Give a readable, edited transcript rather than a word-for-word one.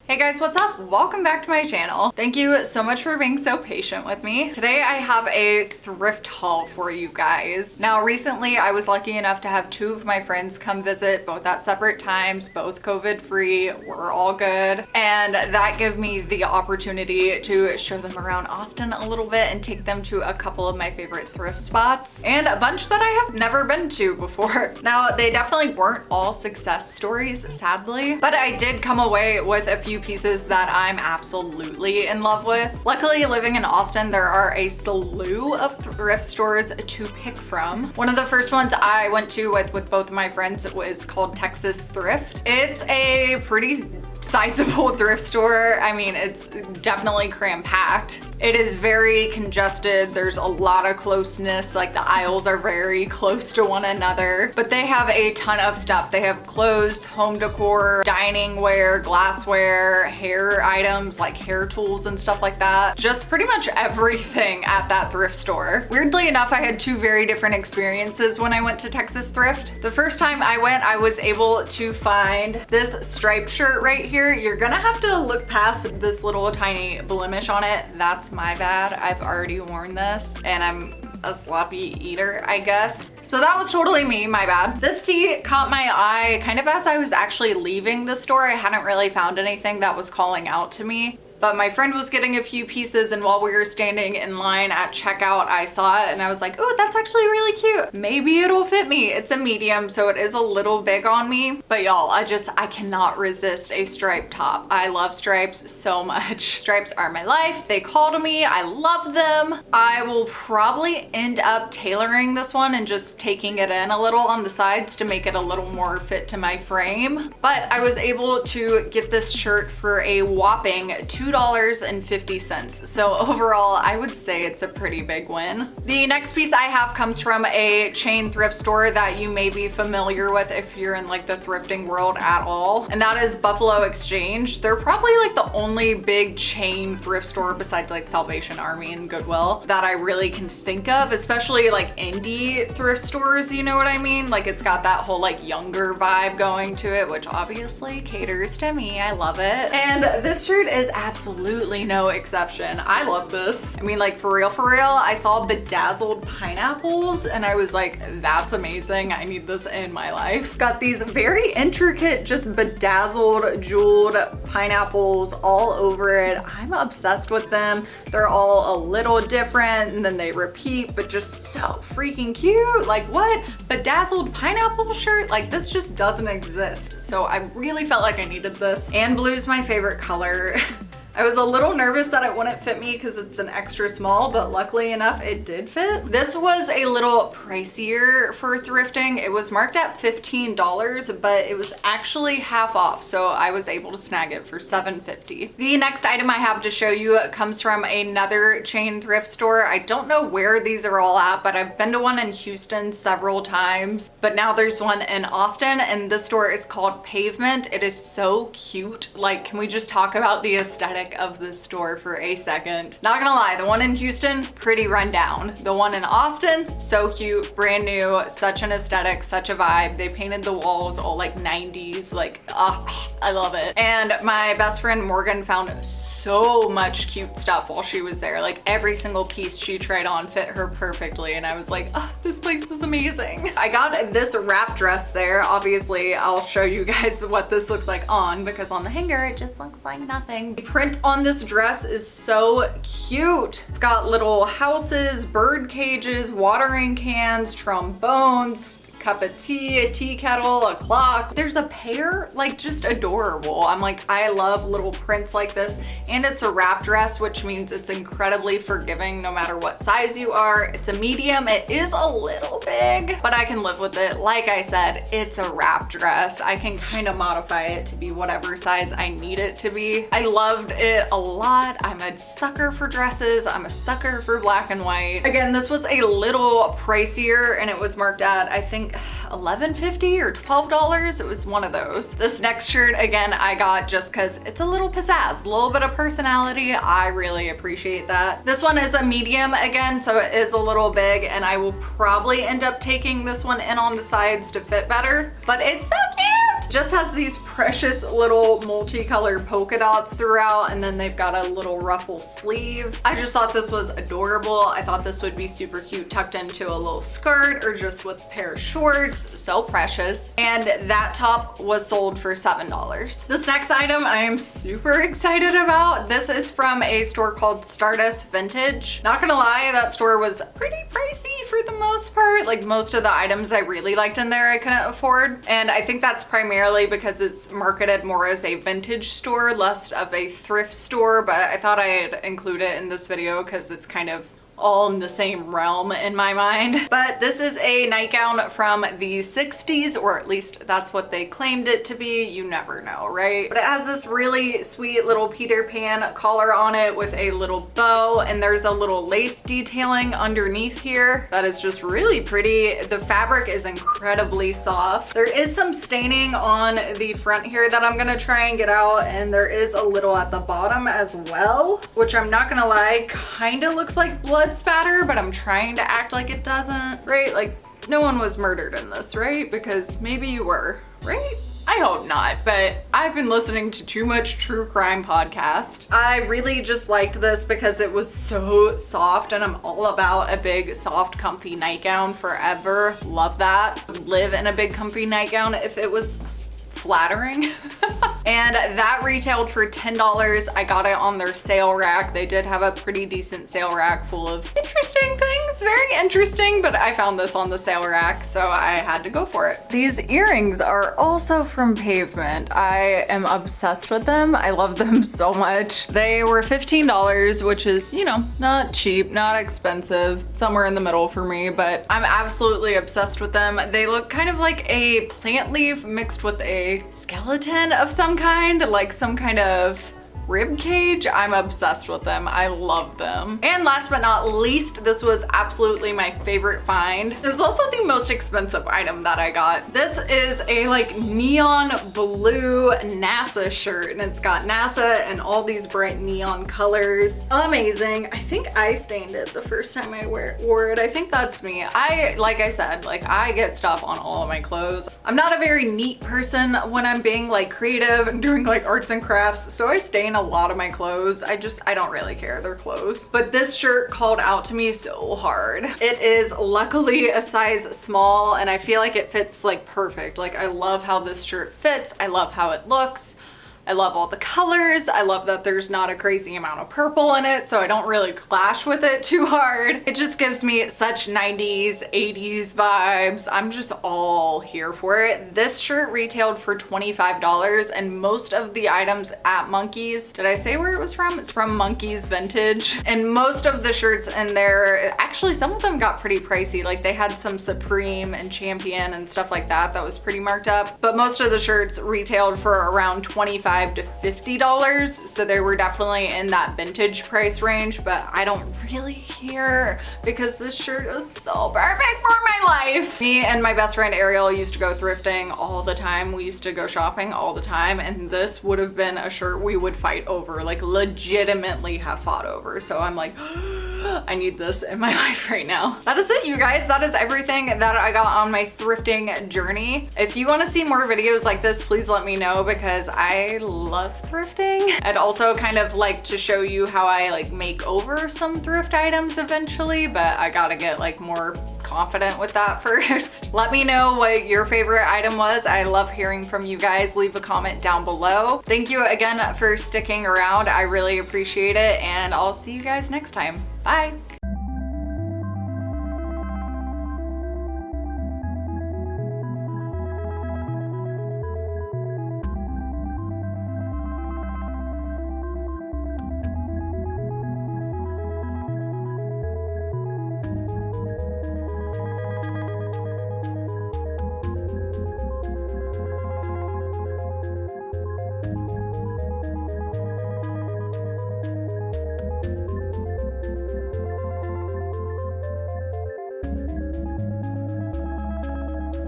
Hey guys, what's up? Welcome back to my channel. Thank you so much for being so patient with me. Today I have a thrift haul for you guys. Now recently I was lucky enough to have two of my friends come visit, both at separate times, both COVID free, we're all good. And that gave me the opportunity to show them around Austin a little bit and take them to a couple of my favorite thrift spots and a bunch that I have never been to before. Now they definitely weren't all success stories, sadly, but I did come away with a few pieces that I'm absolutely in love with. Luckily, living in Austin, there are a slew of thrift stores to pick from. One of the first ones I went to with both of my friends was called Texas Thrift. It's a pretty sizable thrift store. I mean, it's definitely cram-packed. It is very congested. There's a lot of closeness, like the aisles are very close to one another, but they have a ton of stuff. They have clothes, home decor, dining ware, glassware, hair items like hair tools and stuff like that. Just pretty much everything at that thrift store. Weirdly enough, I had two very different experiences when I went to Texas Thrift. The first time I went, I was able to find this striped shirt right here. You're gonna have to look past this little tiny blemish on it. That's my bad. I've already worn this and I'm a sloppy eater, I guess. So that was totally me, my bad. This tee caught my eye kind of as I was actually leaving the store. I hadn't really found anything that was calling out to me. But my friend was getting a few pieces and while we were standing in line at checkout, I saw it and I was like, oh, that's actually really cute. Maybe it'll fit me. It's a medium, so it is a little big on me. But y'all, I cannot resist a striped top. I love stripes so much. Stripes are my life. They call to me. I love them. I will probably end up tailoring this one and just taking it in a little on the sides to make it a little more fit to my frame. But I was able to get this shirt for a whopping $2.50. So overall, I would say it's a pretty big win. The next piece I have comes from a chain thrift store that you may be familiar with if you're in like the thrifting world at all. And that is Buffalo Exchange. They're probably like the only big chain thrift store besides like Salvation Army and Goodwill that I really can think of, especially like indie thrift stores, you know what I mean? Like it's got that whole like younger vibe going to it, which obviously caters to me. I love it. And this shirt is absolutely no exception. I love this. I mean, like for real, I saw bedazzled pineapples and I was like, that's amazing. I need this in my life. Got these very intricate, just bedazzled, jeweled pineapples all over it. I'm obsessed with them. They're all a little different and then they repeat, but just so freaking cute. Like what? Bedazzled pineapple shirt? Like this just doesn't exist. So I really felt like I needed this. And blue's my favorite color. I was a little nervous that it wouldn't fit me because it's an extra small, but luckily enough, it did fit. This was a little pricier for thrifting. It was marked at $15, but it was actually half off, so I was able to snag it for $7.50. The next item I have to show you comes from another chain thrift store. I don't know where these are all at, but I've been to one in Houston several times, but now there's one in Austin, and this store is called Pavement. It is so cute. Like, can we just talk about the aesthetic of this store for a second? Not gonna lie, the one in Houston, pretty run down. The one in Austin, so cute, brand new, such an aesthetic, such a vibe. They painted the walls all like 90s, like, I love it. And my best friend Morgan found so much cute stuff while she was there. Like every single piece she tried on fit her perfectly. And I was like, oh, this place is amazing. I got this wrap dress there. Obviously, I'll show you guys what this looks like on because on the hanger, it just looks like nothing. The print on this dress is so cute. It's got little houses, bird cages, watering cans, trombones, cup of tea, a tea kettle, a clock. There's a pair, like just adorable. I'm like, I love little prints like this. And it's a wrap dress, which means it's incredibly forgiving no matter what size you are. It's a medium. It is a little big, but I can live with it. Like I said, it's a wrap dress. I can kind of modify it to be whatever size I need it to be. I loved it a lot. I'm a sucker for dresses. I'm a sucker for black and white. Again, this was a little pricier and it was marked at, I think, $11.50 or $12. It was one of those. This next shirt, again, I got just because it's a little pizzazz, a little bit of personality. I really appreciate that. This one is a medium again, so it is a little big, and I will probably end up taking this one in on the sides to fit better, but it's so cute. that. Just has these precious little multicolored polka dots throughout, and then they've got a little ruffle sleeve. I just thought this was adorable. I thought this would be super cute tucked into a little skirt or just with a pair of shorts. So precious. And that top was sold for $7. This next item I am super excited about. This is from a store called Stardust Vintage. Not gonna lie, that store was pretty pricey for the most part. Like most of the items I really liked in there I couldn't afford. And I think that's primarily because it's marketed more as a vintage store, less of a thrift store, but I thought I'd include it in this video because it's kind of all in the same realm in my mind. But this is a nightgown from the 60s, or at least that's what they claimed it to be. You never know, right? But it has this really sweet little Peter Pan collar on it with a little bow, and there's a little lace detailing underneath here that is just really pretty. The fabric is incredibly soft. There is some staining on the front here that I'm gonna try and get out, and there is a little at the bottom as well, which I'm not gonna lie, kind of looks like blood spatter, but I'm trying to act like it doesn't, right? Like no one was murdered in this, right? Because maybe you were, right? I hope not, but I've been listening to too much true crime podcast. I really just liked this because it was so soft, and I'm all about a big, soft, comfy nightgown forever. Love that. Would live in a big, comfy nightgown if it was flattering. And that retailed for $10. I got it on their sale rack. They did have a pretty decent sale rack full of interesting things, very interesting, but I found this on the sale rack, so I had to go for it. These earrings are also from Pavement. I am obsessed with them. I love them so much. They were $15, which is, you know, not cheap, not expensive, somewhere in the middle for me, but I'm absolutely obsessed with them. They look kind of like a plant leaf mixed with a skeleton of some kind, like some kind of rib cage. I'm obsessed with them. I love them. And last but not least, this was absolutely my favorite find. It was also the most expensive item that I got. This is a like neon blue NASA shirt, and it's got NASA and all these bright neon colors. Amazing. I think I stained it the first time I wore it. I think that's me. Like I said, like I get stuff on all of my clothes. I'm not a very neat person when I'm being like creative and doing like arts and crafts, so I stain a lot of my clothes. I don't really care, they're clothes. But this shirt called out to me so hard. It is luckily a size small, and I feel like it fits like perfect. Like I love how this shirt fits. I love how it looks. I love all the colors. I love that there's not a crazy amount of purple in it, so I don't really clash with it too hard. It just gives me such 90s, 80s vibes. I'm just all here for it. This shirt retailed for $25, and most of the items at Monkey's, did I say where it was from? It's from Monkey's Vintage. And most of the shirts in there, actually some of them got pretty pricey. Like they had some Supreme and Champion and stuff like that that was pretty marked up. But most of the shirts retailed for around $25 to $50, so they were definitely in that vintage price range, but I don't really care because this shirt is so perfect for my life. Me and my best friend Ariel used to go thrifting all the time. We used to go shopping all the time, and this would have been a shirt we would fight over, like legitimately have fought over. So I'm like, I need this in my life right now. That is it, you guys. That is everything that I got on my thrifting journey. If you want to see more videos like this, please let me know because I love thrifting. I'd also kind of like to show you how I like make over some thrift items eventually, but I gotta get like more confident with that first. Let me know what your favorite item was. I love hearing from you guys. Leave a comment down below. Thank you again for sticking around. I really appreciate it, and I'll see you guys next time. Bye.